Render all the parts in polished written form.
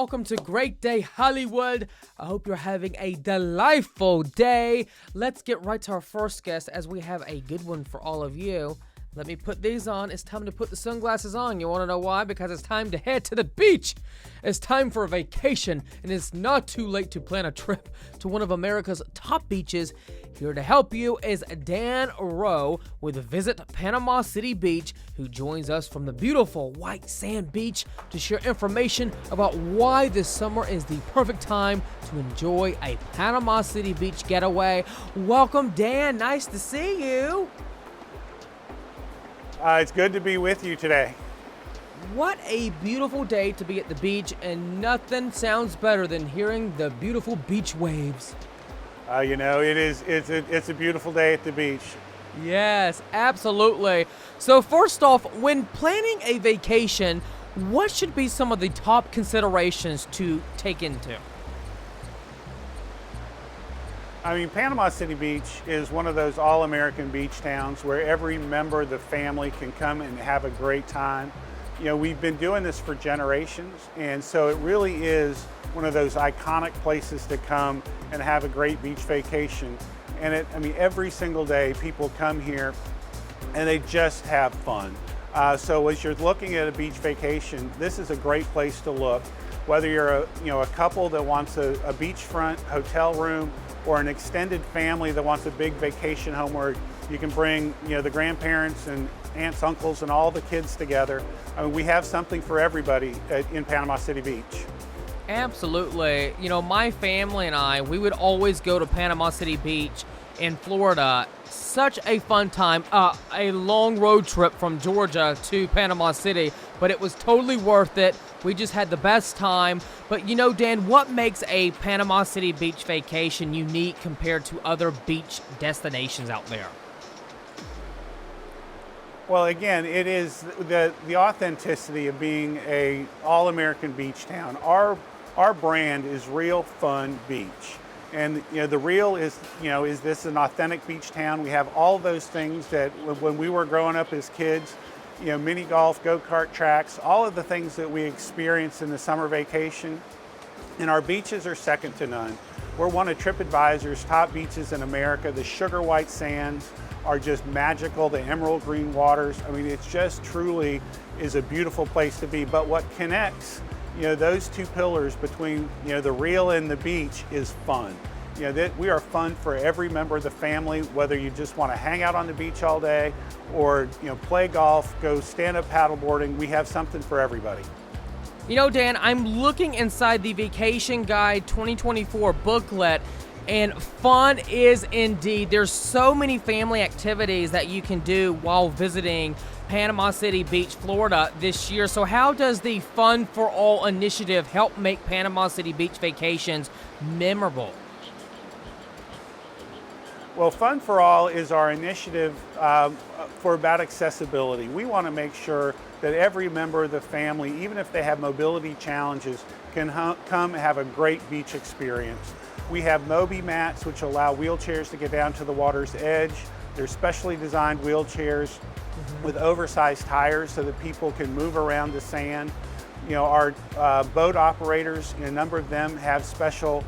welcome to Great Day Hollywood. I hope you're having a delightful day. Let's get right to our first guest as we have a good one for all of you. Let me put these on. It's time to put the sunglasses on. You want to know why? Because it's time to head to the beach. It's time for a vacation, and it's not too late to plan a trip to one of America's top beaches. Here to help you is Dan Rowe with Visit Panama City Beach, who joins us from the beautiful white sand beach to share information about why this summer is the perfect time to enjoy a Panama City Beach getaway. Welcome, Dan. Nice to see you. It's good to be with you today. What a beautiful day to be at the beach, and nothing sounds better than hearing the beautiful beach waves. It's a beautiful day at the beach. Yes, absolutely. So first off, when planning a vacation, what should be some of the top considerations to take into? Panama City Beach is one of those all-American beach towns where every member of the family can come and have a great time. We've been doing this for generations, and so it really is one of those iconic places to come and have a great beach vacation. And every single day people come here and they just have fun. So as you're looking at a beach vacation, this is a great place to look. Whether you're a couple that wants a beachfront hotel room, or an extended family that wants a big vacation home where you can bring the grandparents and aunts, uncles, and all the kids together. We have something for everybody in Panama City Beach. Absolutely. My family and I, we would always go to Panama City Beach in Florida. Such a fun time. A long road trip from Georgia to Panama City, but it was totally worth it. We just had the best time. But Dan, what makes a Panama City Beach vacation unique compared to other beach destinations out there? Well, again, it is the authenticity of being a all-American beach town. Our brand is Real Fun Beach. And the real is this an authentic beach town? We have all those things that when we were growing up as kids, mini golf, go-kart tracks, all of the things that we experience in the summer vacation. And our beaches are second to none. We're one of TripAdvisor's top beaches in America. The sugar white sands are just magical, the emerald green waters. It's just truly is a beautiful place to be. But what connects those two pillars between the real and the beach is fun. That we are fun for every member of the family, whether you just want to hang out on the beach all day or play golf, go stand-up paddleboarding. We have something for everybody. Dan, I'm looking inside the Vacation Guide 2024 booklet, and fun is indeed. There's so many family activities that you can do while visiting Panama City Beach, Florida this year. So how does the Fun for All initiative help make Panama City Beach vacations memorable? Well, Fun for All is our initiative for about accessibility. We want to make sure that every member of the family, even if they have mobility challenges, can come and have a great beach experience. We have Moby mats, which allow wheelchairs to get down to the water's edge. They're specially designed wheelchairs with oversized tires so that people can move around the sand. Our boat operators, a number of them have special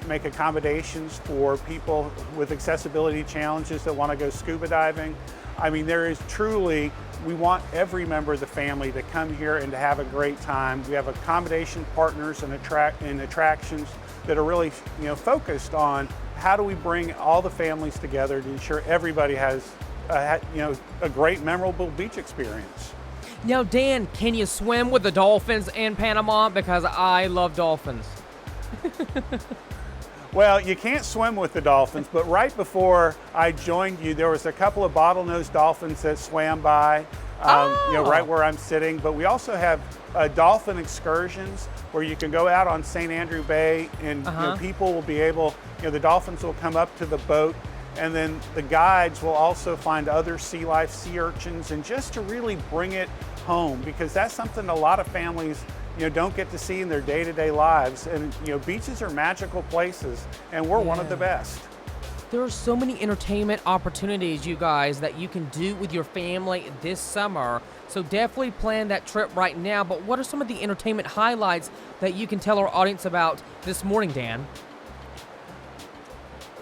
make accommodations for people with accessibility challenges that want to go scuba diving. There is truly, we want every member of the family to come here and to have a great time. We have accommodation partners and attractions that are really focused on how do we bring all the families together to ensure everybody has a great, memorable beach experience. Now, Dan, can you swim with the dolphins in Panama? Because I love dolphins. Well, you can't swim with the dolphins, but right before I joined you, there was a couple of bottlenose dolphins that swam by, right where I'm sitting. But we also have dolphin excursions where you can go out on St. Andrew Bay, and people will be able, the dolphins will come up to the boat, and then the guides will also find other sea life, sea urchins, and just to really bring it home, because that's something a lot of families don't get to see in their day-to-day lives. And beaches are magical places, and we're one of the best. There are so many entertainment opportunities, you guys, that you can do with your family this summer. So definitely plan that trip right now. But what are some of the entertainment highlights that you can tell our audience about this morning, Dan?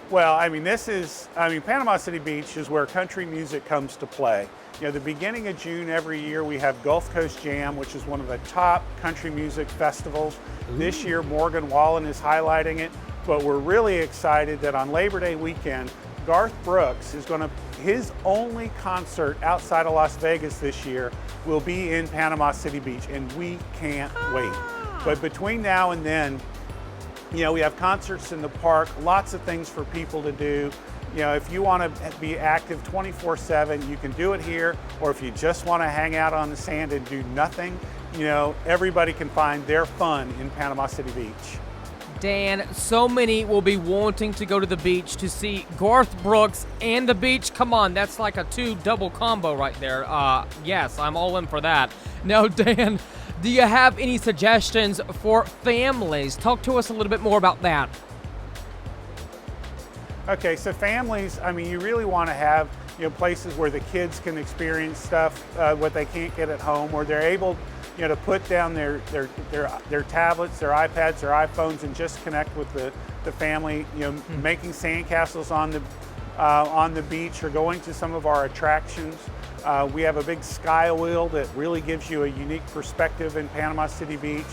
Well, I mean, Panama City Beach is where country music comes to play. You know, the beginning of June every year, we have Gulf Coast Jam, which is one of the top country music festivals. Ooh. This year, Morgan Wallen is highlighting it, but we're really excited that on Labor Day weekend, Garth Brooks is his only concert outside of Las Vegas this year will be in Panama City Beach, and we can't wait. But between now and then, you know, we have concerts in the park, lots of things for people to do. You know, if you want to be active 24/7, you can do it here, or if you just want to hang out on the sand and do nothing, you know, everybody can find their fun in Panama City Beach. Dan, so many will be wanting to go to the beach to see Garth Brooks and the beach. Come on, that's like a double combo right there. Yes, I'm all in for that. Now, Dan, do you have any suggestions for families? Talk to us a little bit more about that. Okay, so families, I mean, you really want to have, you know, places where the kids can experience stuff, what they can't get at home, where they're able, you know, to put down their tablets, their iPads, their iPhones, and just connect with the family. You know, making sandcastles on the beach, or going to some of our attractions. We have a big sky wheel that really gives you a unique perspective in Panama City Beach.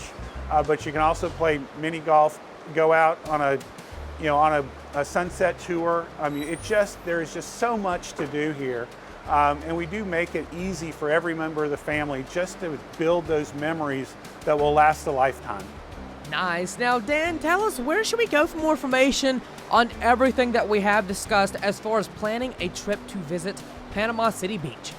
But you can also play mini golf, go out on a sunset tour. I mean, there is just so much to do here. And we do make it easy for every member of the family just to build those memories that will last a lifetime. Nice. Now, Dan, tell us, where should we go for more information on everything that we have discussed as far as planning a trip to visit Panama City Beach?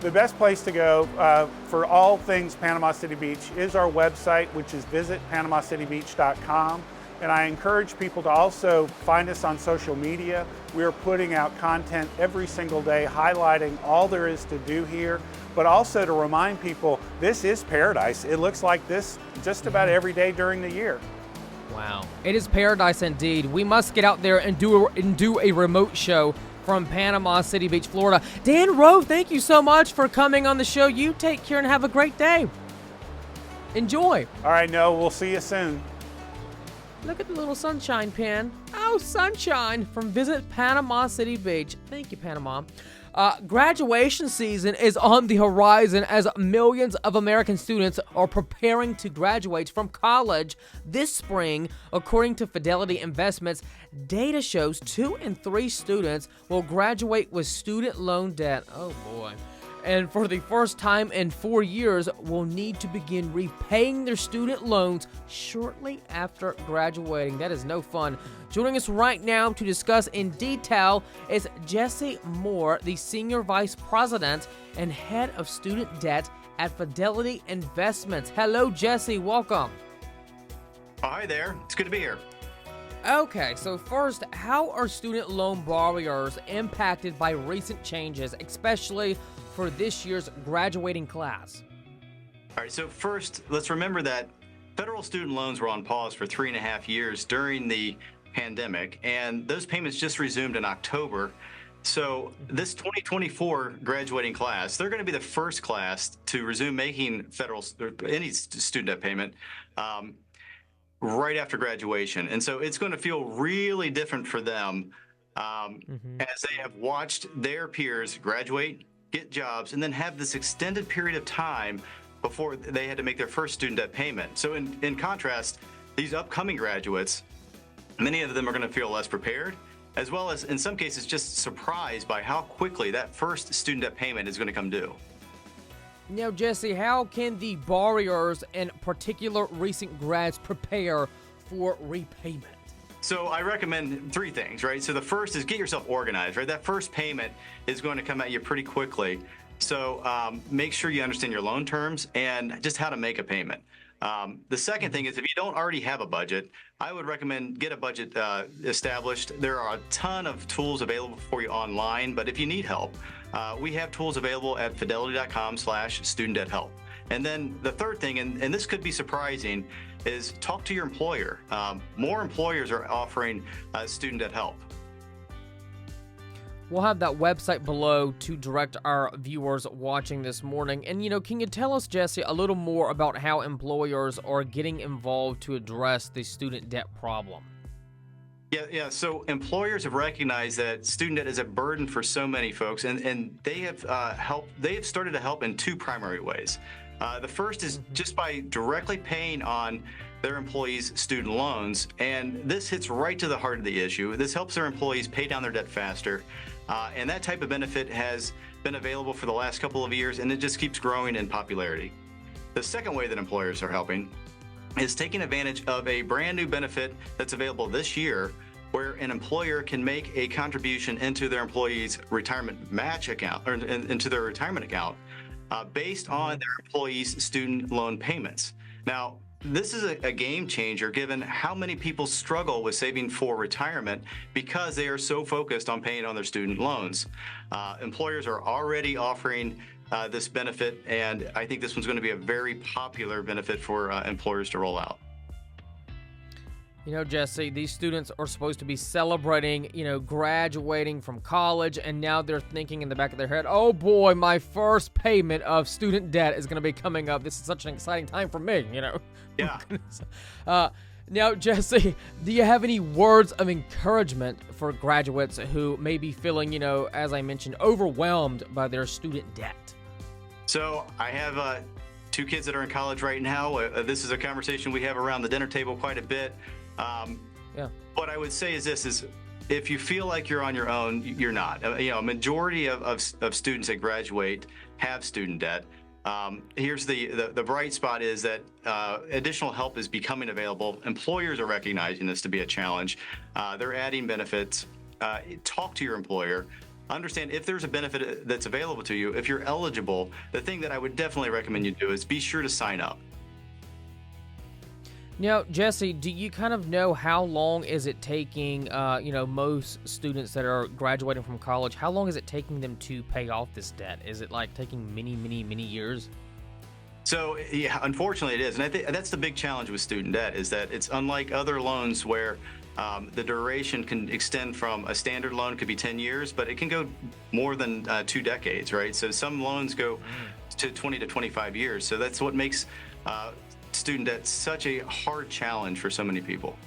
The best place to go for all things Panama City Beach is our website, which is visitpanamacitybeach.com. And I encourage people to also find us on social media. We are putting out content every single day highlighting all there is to do here, but also to remind people this is paradise. It looks like this just about every day during the year. Wow. It is paradise indeed. We must get out there and do a remote show from Panama City Beach, Florida. Dan Rowe, thank you so much for coming on the show. You take care and have a great day. Enjoy. All right, Noah, we'll see you soon. Look at the little sunshine pin. Oh, sunshine from Visit Panama City Beach. Thank you, Panama. Graduation season is on the horizon as millions of American students are preparing to graduate from college this spring. According to Fidelity Investments, data shows 2 in 3 students will graduate with student loan debt. Oh, boy. And for the first time in 4 years, will need to begin repaying their student loans shortly after graduating. That is no fun. Joining us right now to discuss in detail is Jesse Moore, the Senior Vice President and Head of Student Debt at Fidelity Investments. Hello, Jesse. Welcome. Hi there. It's good to be here. Okay, so first, how are student loan borrowers impacted by recent changes, especially for this year's graduating class? All right, so first, let's remember that federal student loans were on pause for 3.5 years during the pandemic, and those payments just resumed in October. So this 2024 graduating class, they're going to be the first class to resume making any student debt payment right after graduation. And so it's going to feel really different for them as they have watched their peers graduate, get jobs, and then have this extended period of time before they had to make their first student debt payment. So in contrast, these upcoming graduates, many of them are going to feel less prepared, as well as in some cases just surprised by how quickly that first student debt payment is going to come due. Now, Jesse, how can the borrowers and particular recent grads prepare for repayment? So I recommend 3 things, right? So the first is get yourself organized, right? That first payment is going to come at you pretty quickly. So make sure you understand your loan terms and just how to make a payment. The second thing is if you don't already have a budget, I would recommend get a budget established. There are a ton of tools available for you online, but if you need help, we have tools available at fidelity.com/student debt help. And then the third thing, and this could be surprising, is talk to your employer. More employers are offering student debt help. We'll have that website below to direct our viewers watching this morning. And, can you tell us, Jesse, a little more about how employers are getting involved to address the student debt problem? Yeah. So employers have recognized that student debt is a burden for so many folks, and they have started to help in two primary ways. The first is just by directly paying on their employees' student loans, and this hits right to the heart of the issue. This helps their employees pay down their debt faster, and that type of benefit has been available for the last couple of years, and it just keeps growing in popularity. The second way that employers are helping is taking advantage of a brand new benefit that's available this year, where an employer can make a contribution into their employees' retirement match account, or into their retirement account, based on their employees' student loan payments. Now, this is a game changer given how many people struggle with saving for retirement because they are so focused on paying on their student loans. Employers are already offering this benefit, and I think this one's going to be a very popular benefit for employers to roll out. Jesse, these students are supposed to be celebrating, graduating from college, and now they're thinking in the back of their head, oh boy, my first payment of student debt is going to be coming up. This is such an exciting time for me, Yeah. Now, Jesse, do you have any words of encouragement for graduates who may be feeling, as I mentioned, overwhelmed by their student debt? So I have two kids that are in college right now. This is a conversation we have around the dinner table quite a bit. What I would say is this: is if you feel like you're on your own, you're not. A majority of students that graduate have student debt. Here's the bright spot is that additional help is becoming available. Employers are recognizing this to be a challenge. They're adding benefits. Talk to your employer. Understand if there's a benefit that's available to you. If you're eligible, the thing that I would definitely recommend you do is be sure to sign up. Now, Jesse, do you kind of know how long is it taking, most students that are graduating from college, how long is it taking them to pay off this debt? Is it like taking many, many, many years? So, yeah, unfortunately it is. And I think that's the big challenge with student debt is that it's unlike other loans where the duration can extend from a standard loan could be 10 years, but it can go more than 2 decades, right? So some loans go to 20 to 25 years. So that's what makes student debt such a hard challenge for so many people.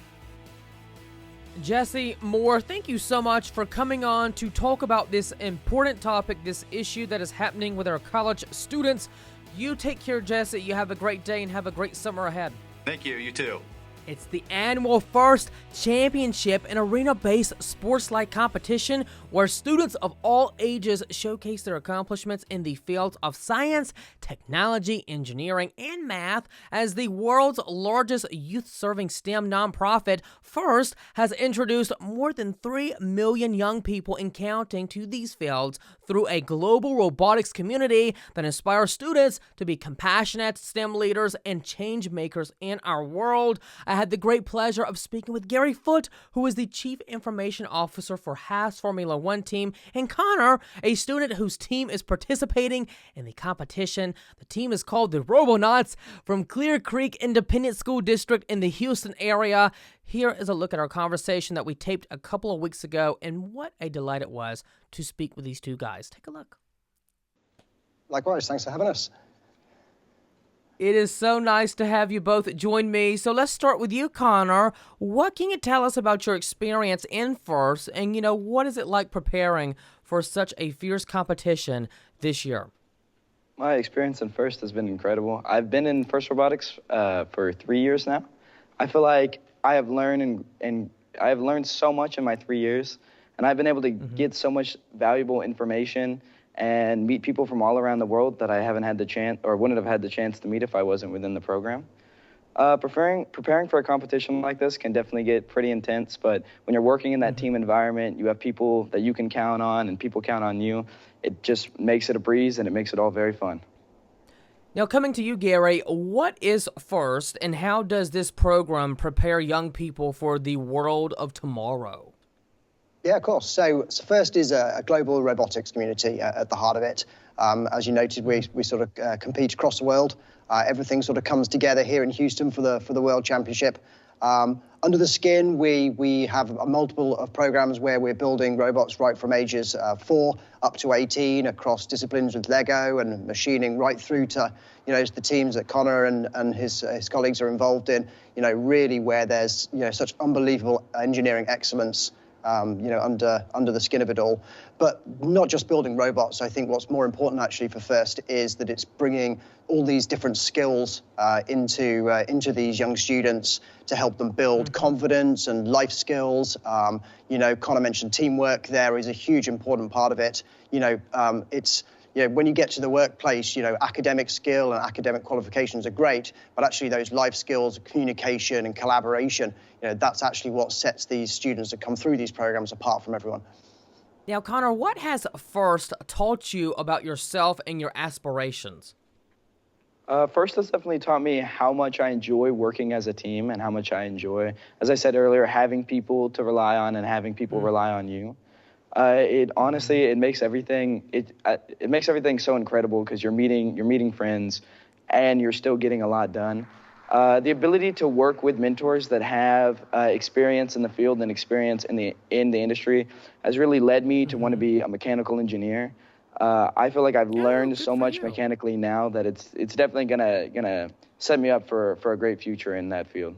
Jesse Moore, thank you so much for coming on to talk about this important topic, this issue that is happening with our college students. You take care, Jesse. You have a great day and have a great summer ahead. Thank you. You too. It's the annual First Championship, an arena-based sports-like competition where students of all ages showcase their accomplishments in the fields of science, technology, engineering, and math. As the world's largest youth-serving STEM nonprofit, First has introduced more than 3 million young people and counting to these fields through a global robotics community that inspires students to be compassionate STEM leaders and change makers in our world. I had the great pleasure of speaking with Gary Foote, who is the Chief Information Officer for Haas Formula One team, and Connor, a student whose team is participating in the competition. The team is called the Robonauts from Clear Creek Independent School District in the Houston area. Here is a look at our conversation that we taped a couple of weeks ago, and what a delight it was to speak with these two guys. Take a look. Likewise, thanks for having us. It is so nice to have you both join me. So let's start with you, Connor. What can you tell us about your experience in First, and what is it like preparing for such a fierce competition this year? My experience in First has been incredible. I've been in First Robotics for 3 years now. I feel like I have learned and I have learned so much in my 3 years, and I've been able to get so much valuable information and meet people from all around the world that I haven't had the chance or wouldn't have had the chance to meet if I wasn't within the program. Preparing for a competition like this can definitely get pretty intense, but when you're working in that team environment, you have people that you can count on and people count on you. It just makes it a breeze and it makes it all very fun. Now, coming to you, Gary, what is First, and how does this program prepare young people for the world of tomorrow? Yeah, of course. So first is a global robotics community at the heart of it. As you noted, we sort of compete across the world. Everything sort of comes together here in Houston for the World Championship. Under the skin, we have a multiple of programs where we're building robots right from ages 4 up to 18 across disciplines with Lego and machining right through to, the teams that Connor and his colleagues are involved in, really where there's, such unbelievable engineering excellence, under the skin of it all. But not just building robots. I think what's more important actually for FIRST is that it's bringing all these different skills into these young students to help them build confidence and life skills. Connor mentioned teamwork there is a huge important part of it. It's when you get to the workplace, academic skill and academic qualifications are great, but actually those life skills, communication and collaboration, that's actually what sets these students that come through these programs apart from everyone. Now, Connor, what has FIRST taught you about yourself and your aspirations? FIRST has definitely taught me how much I enjoy working as a team and how much I enjoy, as I said earlier, having people to rely on and having people rely on you. It makes everything so incredible because you're meeting friends and you're still getting a lot done. The ability to work with mentors that have experience in the field and experience in the industry has really led me to want to be a mechanical engineer. I feel like I've learned so much mechanically now that it's definitely gonna set me up for a great future in that field.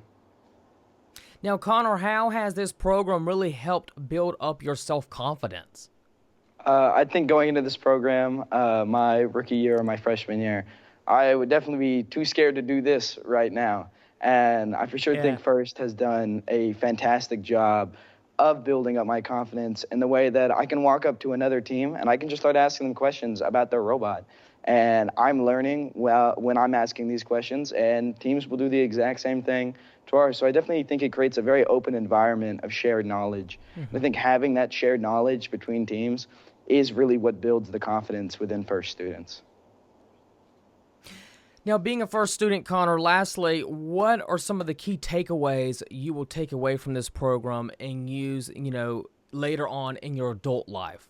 Now, Connor, how has this program really helped build up your self-confidence? I think going into this program, my rookie year or my freshman year, I would definitely be too scared to do this right now. And I for sure think FIRST has done a fantastic job of building up my confidence in the way that I can walk up to another team and I can just start asking them questions about their robot. And I'm learning when I'm asking these questions, and teams will do the exact same thing to ours. So I definitely think it creates a very open environment of shared knowledge. I think having that shared knowledge between teams is really what builds the confidence within FIRST students. Now, being a FIRST student, Connor, lastly, what are some of the key takeaways you will take away from this program and use, later on in your adult life?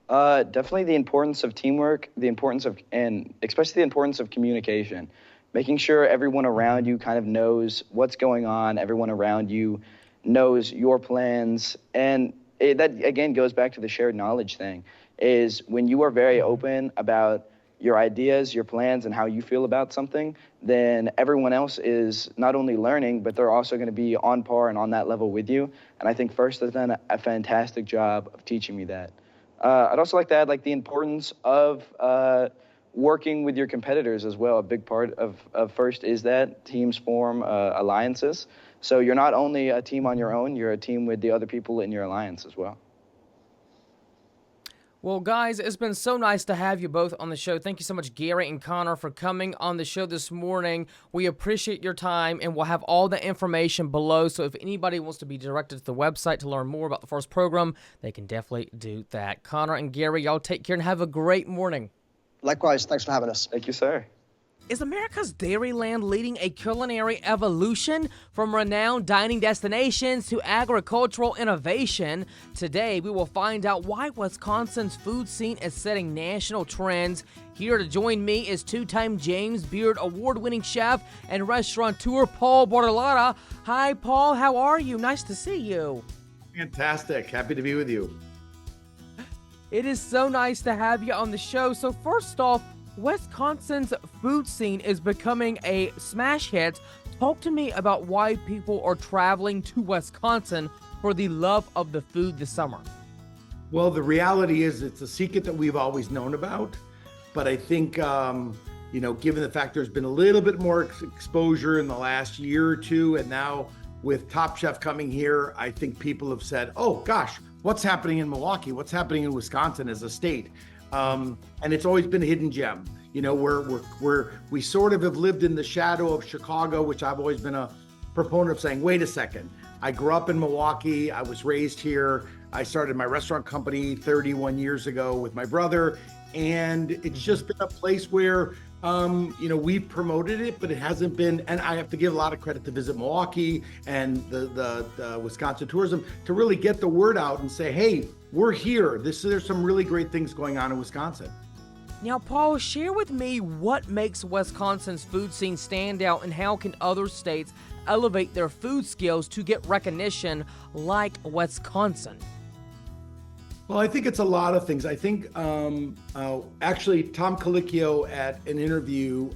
Definitely the importance of teamwork, and especially the importance of communication. Making sure everyone around you kind of knows what's going on, everyone around you knows your plans, and that again goes back to the shared knowledge thing, is when you are very open about your ideas, your plans, and how you feel about something, then everyone else is not only learning, but they're also going to be on par and on that level with you. And I think FIRST has done a fantastic job of teaching me that. I'd also like to add the importance of working with your competitors as well. A big part of FIRST is that teams form alliances. So you're not only a team on your own, you're a team with the other people in your alliance as well. Well, guys, it's been so nice to have you both on the show. Thank you so much, Gary and Connor, for coming on the show this morning. We appreciate your time, and we'll have all the information below. So if anybody wants to be directed to the website to learn more about the FIRST program, they can definitely do that. Connor and Gary, y'all take care and have a great morning. Likewise, thanks for having us. Thank you, sir. Is America's Dairyland leading a culinary evolution from renowned dining destinations to agricultural innovation? Today, we will find out why Wisconsin's food scene is setting national trends. Here to join me is two-time James Beard award-winning chef and restaurateur Paul Bartolotta. Hi, Paul. How are you? Nice to see you. Fantastic. Happy to be with you. It is so nice to have you on the show. So first off, Wisconsin's food scene is becoming a smash hit. Talk to me about why people are traveling to Wisconsin for the love of the food this summer. Well, the reality is it's a secret that we've always known about. But I think, given the fact there's been a little bit more exposure in the last year or two, and now with Top Chef coming here, I think people have said, oh gosh, what's happening in Milwaukee? What's happening in Wisconsin as a state? And it's always been a hidden gem. We sort of have lived in the shadow of Chicago, which I've always been a proponent of saying, wait a second, I grew up in Milwaukee. I was raised here. I started my restaurant company 31 years ago with my brother. And it's just been a place where we've promoted it, but it hasn't been, and I have to give a lot of credit to Visit Milwaukee and the Wisconsin Tourism to really get the word out and say, hey, we're here. There's some really great things going on in Wisconsin. Now, Paul, share with me what makes Wisconsin's food scene stand out and how can other states elevate their food skills to get recognition like Wisconsin? Well, I think it's a lot of things. I think actually Tom Colicchio at an interview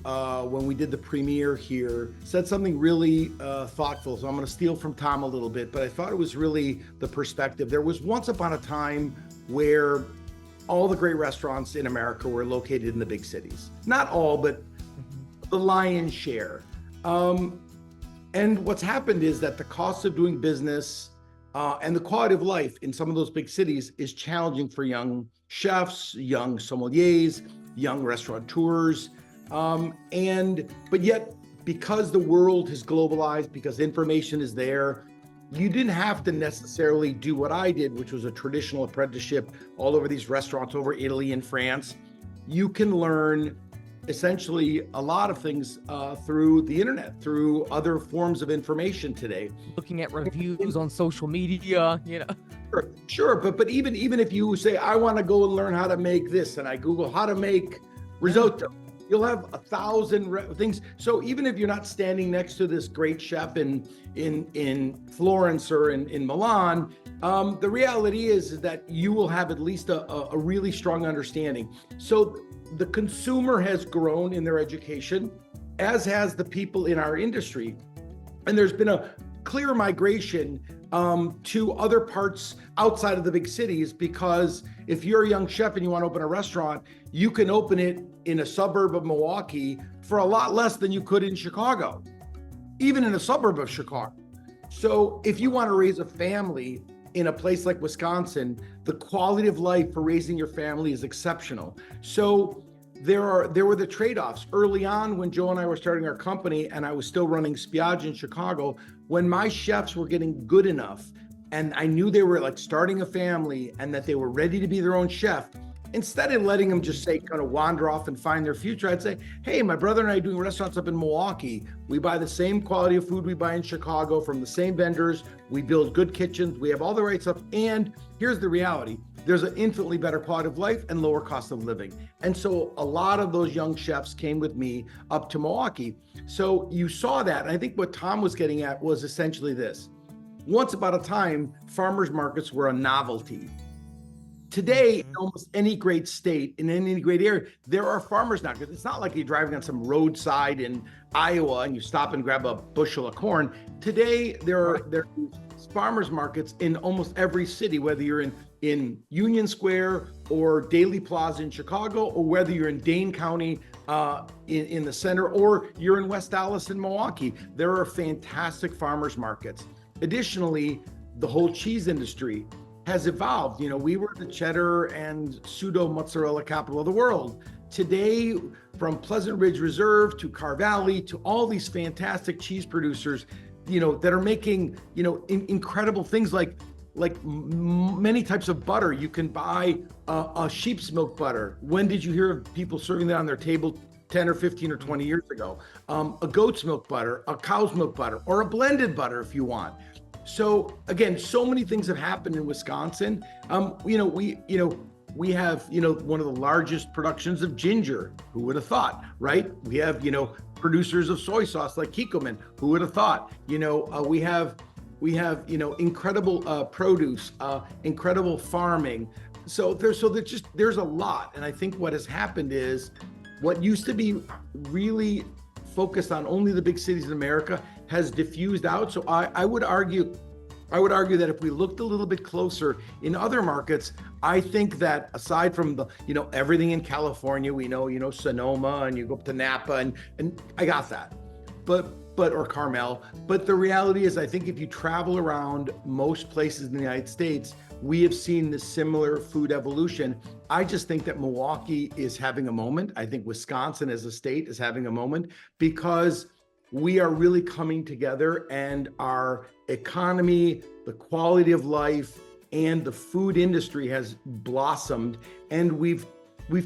when we did the premiere here said something really thoughtful. So I'm going to steal from Tom a little bit, but I thought it was really the perspective. There was once upon a time where all the great restaurants in America were located in the big cities. Not all, but the lion's share. And what's happened is that the cost of doing business and the quality of life in some of those big cities is challenging for young chefs, young sommeliers, young restaurateurs. But yet, because the world has globalized, because information is there, you didn't have to necessarily do what I did, which was a traditional apprenticeship all over these restaurants over Italy and France. You can learn essentially a lot of things through the internet, through other forms of information today. Looking at reviews on social media, Sure, but even if you say, I want to go and learn how to make this, and I Google how to make risotto, you'll have 1,000 things. So even if you're not standing next to this great chef in Florence or in Milan, the reality is that you will have at least a really strong understanding. So the consumer has grown in their education, as has the people in our industry. And there's been a clear migration to other parts outside of the big cities, because if you're a young chef and you want to open a restaurant, you can open it in a suburb of Milwaukee for a lot less than you could in Chicago, even in a suburb of Chicago. So if you want to raise a family in a place like Wisconsin, the quality of life for raising your family is exceptional. So there were the trade-offs early on when Joe and I were starting our company and I was still running Spiaggia in Chicago. When my chefs were getting good enough and I knew they were like starting a family and that they were ready to be their own chef, instead of letting them just say kind of wander off and find their future, I'd say, hey, my brother and I are doing restaurants up in Milwaukee. We buy the same quality of food we buy in Chicago from the same vendors. We build good kitchens. We have all the right stuff. And here's the reality. There's an infinitely better quality of life and lower cost of living. And so a lot of those young chefs came with me up to Milwaukee. So you saw that. And I think what Tom was getting at was essentially this. Once upon a time, farmers markets were a novelty. Today, in almost any great state, in any great area, there are farmers markets. It's not like you're driving on some roadside in Iowa and you stop and grab a bushel of corn. Today, there are farmers markets in almost every city, whether you're in Union Square or Daley Plaza in Chicago, or whether you're in Dane County in the center, or you're in West Dallas in Milwaukee. There are fantastic farmers markets. Additionally, the whole cheese industry has evolved. We were the cheddar and pseudo mozzarella capital of the world. Today, from Pleasant Ridge Reserve to Carr Valley to all these fantastic cheese producers, that are making, incredible things like many types of butter. You can buy a sheep's milk butter. When did you hear of people serving that on their table 10 or 15 or 20 years ago? A goat's milk butter, a cow's milk butter, or a blended butter if you want. So again, so many things have happened in Wisconsin. We have, one of the largest productions of ginger. Who would have thought, right? We have, producers of soy sauce like Kikkoman. Who would have thought? We have, incredible produce, incredible farming. There's a lot. And I think what has happened is what used to be really focused on only the big cities in America has diffused out. So I would argue that if we looked a little bit closer in other markets, I think that aside from the, everything in California, we know, Sonoma, and you go up to Napa, and I got that, or Carmel. But the reality is, I think if you travel around most places in the United States, we have seen this similar food evolution. I just think that Milwaukee is having a moment. I think Wisconsin as a state is having a moment because we are really coming together, and our economy, the quality of life, and the food industry has blossomed. And we've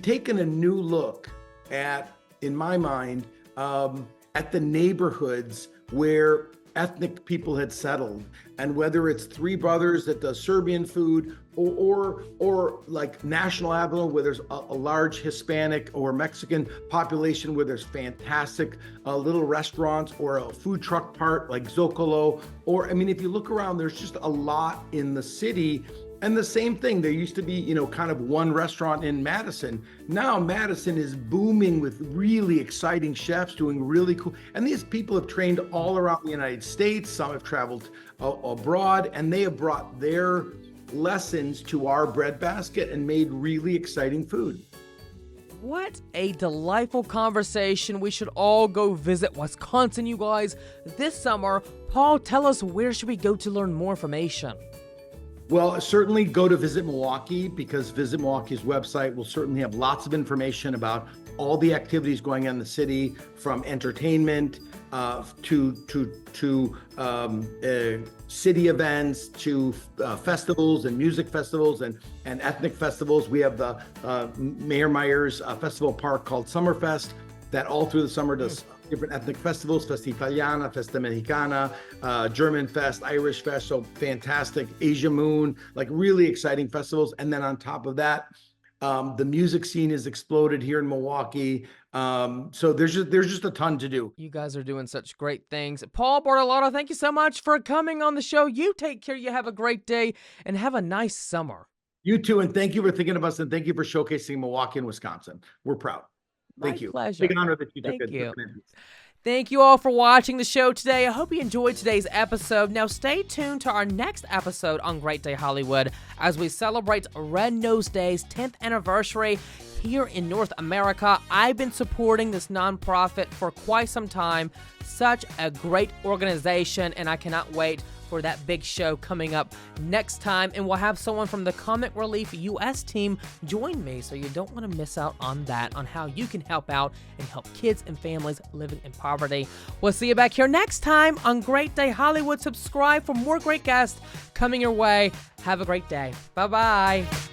taken a new look at in my mind, at the neighborhoods where ethnic people had settled, and whether it's Three Brothers that does Serbian food, or like National Avenue where there's a large Hispanic or Mexican population where there's fantastic little restaurants, or a food truck part like Zocalo, or I mean, if you look around, there's just a lot in the city. And the same thing, there used to be, kind of one restaurant in Madison. Now Madison is booming with really exciting chefs doing really cool. And these people have trained all around the United States. Some have traveled abroad, and they have brought their lessons to our breadbasket and made really exciting food. What a delightful conversation. We should all go visit Wisconsin, you guys, this summer. Paul, tell us, where should we go to learn more information? Well, certainly go to Visit Milwaukee, because Visit Milwaukee's website will certainly have lots of information about all the activities going on in the city, from entertainment to city events, to festivals and music festivals and ethnic festivals. We have the Mayor Meyer's festival park called Summerfest that all through the summer does different ethnic festivals: Festa Italiana, Festa Mexicana, German Fest, Irish Fest, so fantastic. Asia Moon, like really exciting festivals. And then on top of that, the music scene has exploded here in Milwaukee. So there's just a ton to do. You guys are doing such great things. Paul Bartolotta, thank you so much for coming on the show. You take care, you have a great day, and have a nice summer. You too, and thank you for thinking of us, and thank you for showcasing Milwaukee and Wisconsin. We're proud. Thank you. Pleasure. Big honor that you took Thank it. you. Thank you all for watching the show today. I hope you enjoyed today's episode. Now stay tuned to our next episode on Great Day Hollywood as we celebrate Red Nose Day's 10th anniversary here in North America. I've been supporting this nonprofit for quite some time. Such a great organization, and I cannot wait for that big show coming up next time. And we'll have someone from the Comic Relief US team join me, so you don't want to miss out on that, on how you can help out and help kids and families living in poverty. We'll see you back here next time on Great Day Hollywood. Subscribe for more great guests coming your way. Have a great day. Bye-bye.